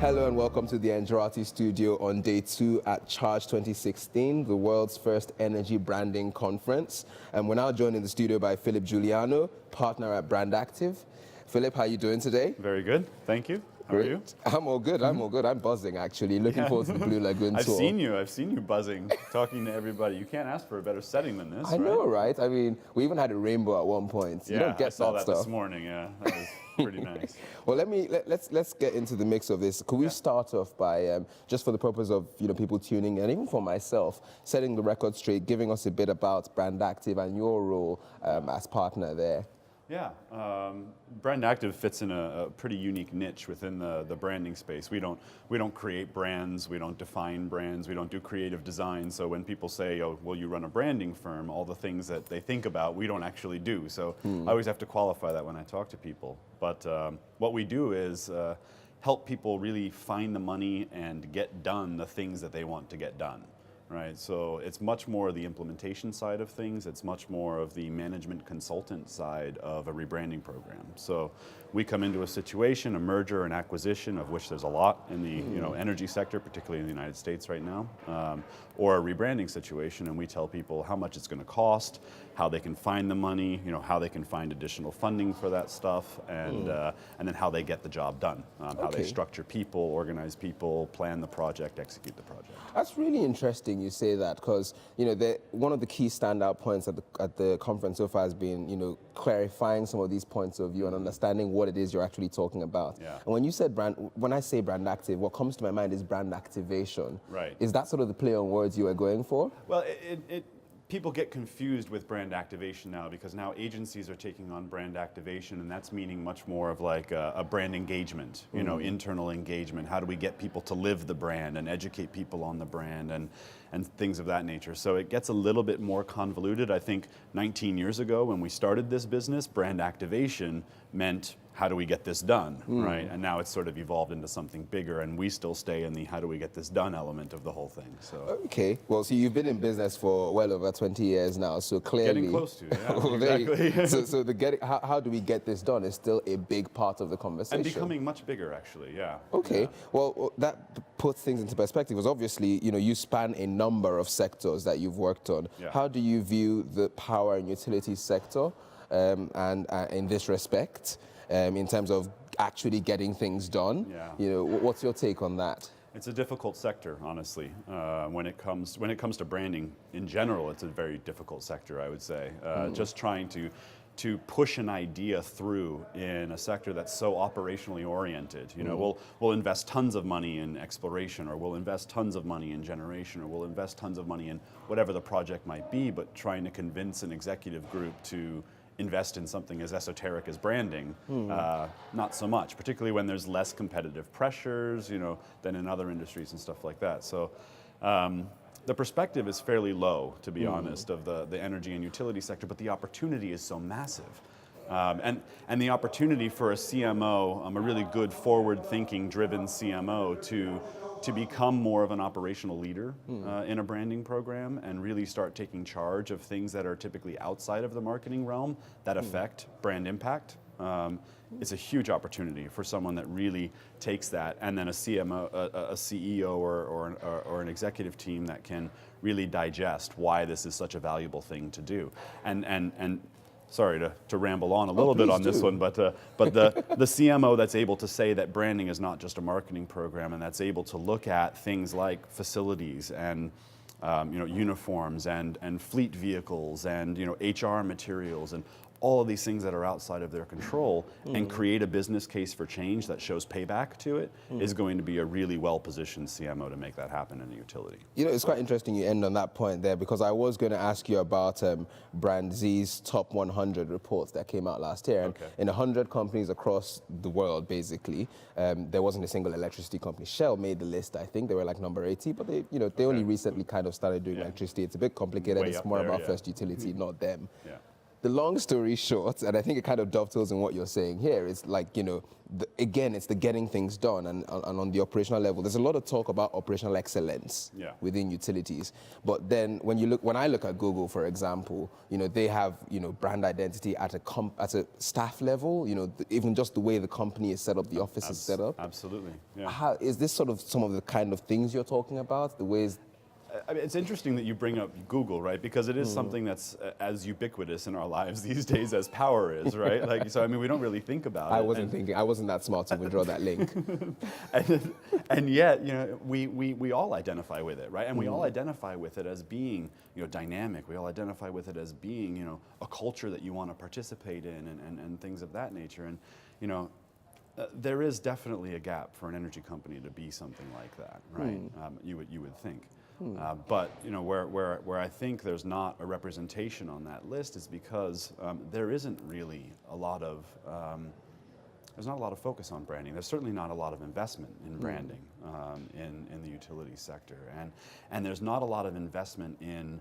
Hello and welcome to the Angelati studio on day 2 at Charge 2016, the world's first energy branding conference. And we're now joined in the studio by Giuliano, partner at Brandactive. Philip, how are you doing today? Very good, thank you. How are you? I'm all good, I'm all good. I'm buzzing actually, looking forward to the Blue Lagoon I've tour. I've seen you buzzing, talking to everybody. You can't ask for a better setting than this, I know, right? I mean, we even had a rainbow at one point. Yeah, you don't get I saw that stuff. this morning, yeah. That was pretty nice. Well, let's get into the mix of this. Could we start off by, just for the purpose of people tuning in, and even for myself, setting the record straight, giving us a bit about Brandactive and your role as partner there? Yeah, Brandactive fits in a pretty unique niche within the branding space. We don't create brands, we don't define brands, we don't do creative design. So when people say, "Oh, well, you run a branding firm," all the things that they think about, we don't actually do. So I always have to qualify that when I talk to people. But what we do is help people really find the money and get done the things that they want to get done. Right, so it's much more the implementation side of things. It's much more of the management consultant side of a rebranding program. So we come into a situation, a merger, an acquisition, of which there's a lot in the energy sector, particularly in the United States right now, or a rebranding situation, and we tell people how much it's going to cost, how they can find the money, how they can find additional funding for that stuff, and then how they get the job done, how they structure people, organize people, plan the project, execute the project. That's really interesting you say that, because one of the key standout points at the conference so far has been clarifying some of these points of view and understanding what it is you're actually talking about. Yeah. And when I say Brandactive, what comes to my mind is brand activation. Right. Is that sort of the play on words you were going for? Well, people get confused with brand activation now, because now agencies are taking on brand activation, and that's meaning much more of like a brand engagement, internal engagement. How do we get people to live the brand and educate people on the brand and things of that nature? So it gets a little bit more convoluted. I think 19 years ago when we started this business, brand activation meant how do we get this done, right? And now it's sort of evolved into something bigger, and we still stay in the how do we get this done element of the whole thing. So okay, well, so you've been in business for well over 20 years now, so clearly getting close to, yeah, exactly. so how do we get this done is still a big part of the conversation. And becoming much bigger, actually, yeah. Okay, yeah. Well, that puts things into perspective, because obviously, you span a number of sectors that you've worked on. Yeah. How do you view the power and utility sector and in this respect? In terms of actually getting things done, what's your take on that? It's a difficult sector, honestly. When it comes to branding in general, it's a very difficult sector, I would say. Just trying to push an idea through in a sector that's so operationally oriented. We'll invest tons of money in exploration, or we'll invest tons of money in generation, or we'll invest tons of money in whatever the project might be, but trying to convince an executive group to invest in something as esoteric as branding, not so much, particularly when there's less competitive pressures, than in other industries and stuff like that. So the perspective is fairly low, to be honest, of the energy and utility sector, but the opportunity is so massive. And the opportunity for a CMO, a really good forward-thinking, driven CMO, to become more of an operational leader in a branding program and really start taking charge of things that are typically outside of the marketing realm that affect brand impact. It's a huge opportunity for someone that really takes that, and then a CMO, a CEO or an executive team that can really digest why this is such a valuable thing to do. And sorry to ramble on a little bit on this one, but the CMO that's able to say that branding is not just a marketing program, and that's able to look at things like facilities and uniforms and fleet vehicles and HR materials and all of these things that are outside of their control, and create a business case for change that shows payback to it, is going to be a really well-positioned CMO to make that happen in a utility. It's quite interesting you end on that point there, because I was going to ask you about Brand Z's top 100 reports that came out last year. And in 100 companies across the world, basically, there wasn't a single electricity company. Shell made the list, I think. They were like number 80, but they only recently kind of started doing electricity. It's a bit complicated. It's more about first utility, not them. Yeah. the long story short, and I think it kind of dovetails in what you're saying here, is like, you know, again, it's the getting things done, and on the operational level, there's a lot of talk about operational excellence within utilities. But then when I look at Google, for example, you know, they have, you know, brand identity at a staff level, you know, even just the way the company is set up, the office is set up. Absolutely, yeah. How, is this sort of some of the kind of things you're talking about, the ways? I mean, it's interesting that you bring up Google, right? Because it is something that's as ubiquitous in our lives these days as power is, right? Like, so I mean, we don't really think about it. I wasn't that smart to draw that link. and yet, you know, we all identify with it, right? And we all identify with it as being, you know, dynamic. We all identify with it as being, you know, a culture that you want to participate in, and things of that nature. And, you know, there is definitely a gap for an energy company to be something like that, right? You would think. But you know, where I think there's not a representation on that list is because there isn't really a lot of there's not a lot of focus on branding. There's certainly not a lot of investment in branding in the utility sector, and there's not a lot of investment in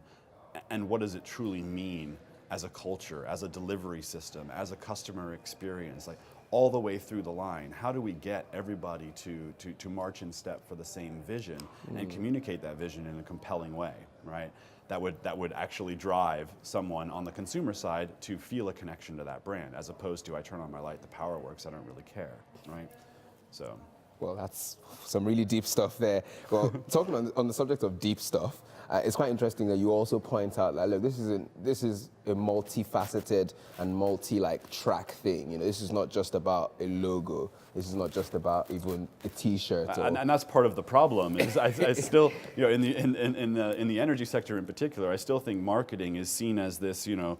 and what does it truly mean as a culture, as a delivery system, as a customer experience, like all the way through the line. How do we get everybody to march in step for the same vision and communicate that vision in a compelling way, right? That would actually drive someone on the consumer side to feel a connection to that brand, as opposed to I turn on my light, the power works, I don't really care, right? So. Well, that's some really deep stuff there. Well, talking on the subject of deep stuff, it's quite interesting that you also point out that, look, this is a multifaceted and track thing. You know, this is not just about a logo. This is not just about even a T-shirt. And that's part of the problem. Is I still, you know, in the energy sector in particular, I still think marketing is seen as this, you know,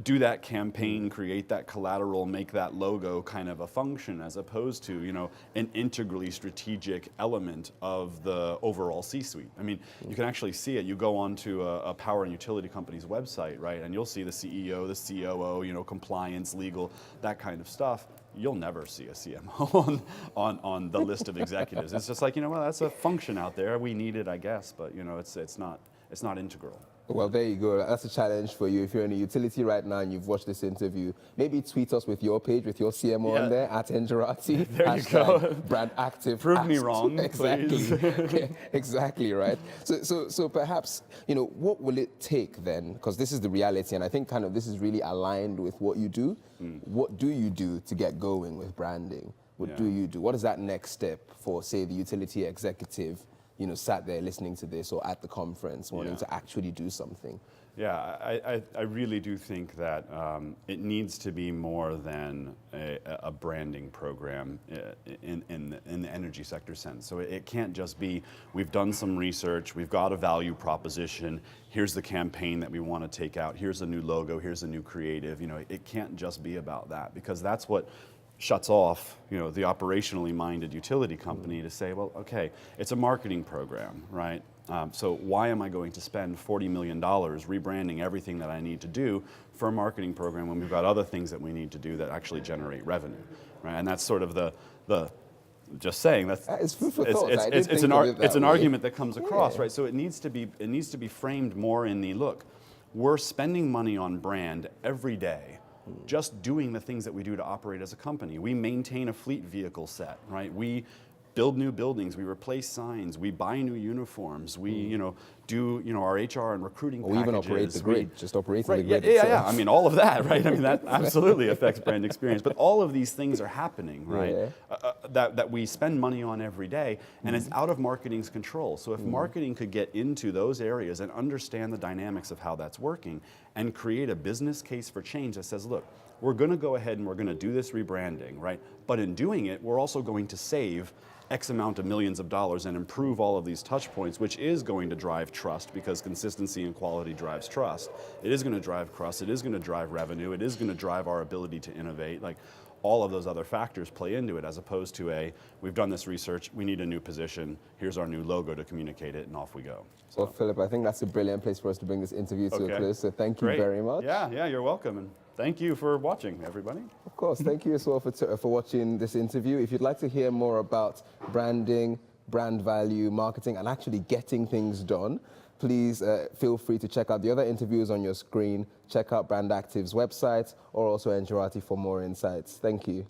do that campaign, create that collateral, make that logo kind of a function, as opposed to, you know, an integrally strategic element of the overall C-suite. I mean, you can actually see it. You go onto a power and utility company's website, right, and you'll see the CEO, the COO, you know, compliance, legal, that kind of stuff. You'll never see a CMO on the list of executives. It's just like, you know, well, that's a function out there. We need it, I guess, but you know, it's not integral. Well, there you go. That's a challenge for you. If you're in a utility right now and you've watched this interview, maybe tweet us with your page, with your CMO on there, @Engerati. There you go. Brandactive. Prove me wrong, exactly. please. Exactly, right? So perhaps, you know, what will it take then? Because this is the reality, and I think kind of this is really aligned with what you do. What do you do to get going with branding? What do you do? What is that next step for, say, the utility executive, you know, sat there listening to this or at the conference wanting to actually do something? Yeah, I really do think that it needs to be more than a branding program in the energy sector sense. So it can't just be, we've done some research, we've got a value proposition, here's the campaign that we want to take out, here's a new logo, here's a new creative. You know, it can't just be about that, because that's what shuts off, you know, the operationally minded utility company to say, well, okay, it's a marketing program, right? So why am I going to spend $40 million rebranding everything that I need to do for a marketing program when we've got other things that we need to do that actually generate revenue, right? And that's sort of the just saying that's it's food for thought. It's an argument that comes across, right? So it needs to be framed more in the look. We're spending money on brand every day, just doing the things that we do to operate as a company. We maintain a fleet vehicle set, right? We build new buildings, we replace signs, we buy new uniforms, we, you know, do, you know, our HR and recruiting packages. We even operate the grid, just operating the grid itself. Yeah. I mean, all of that, right? I mean, that absolutely affects brand experience. But all of these things are happening, right? That we spend money on every day, and it's out of marketing's control. So if marketing could get into those areas and understand the dynamics of how that's working and create a business case for change that says, look, we're going to go ahead and we're going to do this rebranding, right? But in doing it, we're also going to save X amount of millions of dollars and improve all of these touch points, which is going to drive trust, because consistency and quality drives trust. It is going to drive trust, it is going to drive revenue, it is going to drive our ability to innovate. Like, all of those other factors play into it, as opposed to we've done this research, we need a new position, here's our new logo to communicate it, and off we go. So. Well, Philip, I think that's a brilliant place for us to bring this interview to a close, so thank you very much. Yeah, you're welcome, and thank you for watching, everybody. Of course, thank you as well for watching this interview. If you'd like to hear more about branding, brand value, marketing, and actually getting things done, please feel free to check out the other interviews on your screen. Check out Brandactive's website or also Engerati for more insights. Thank you.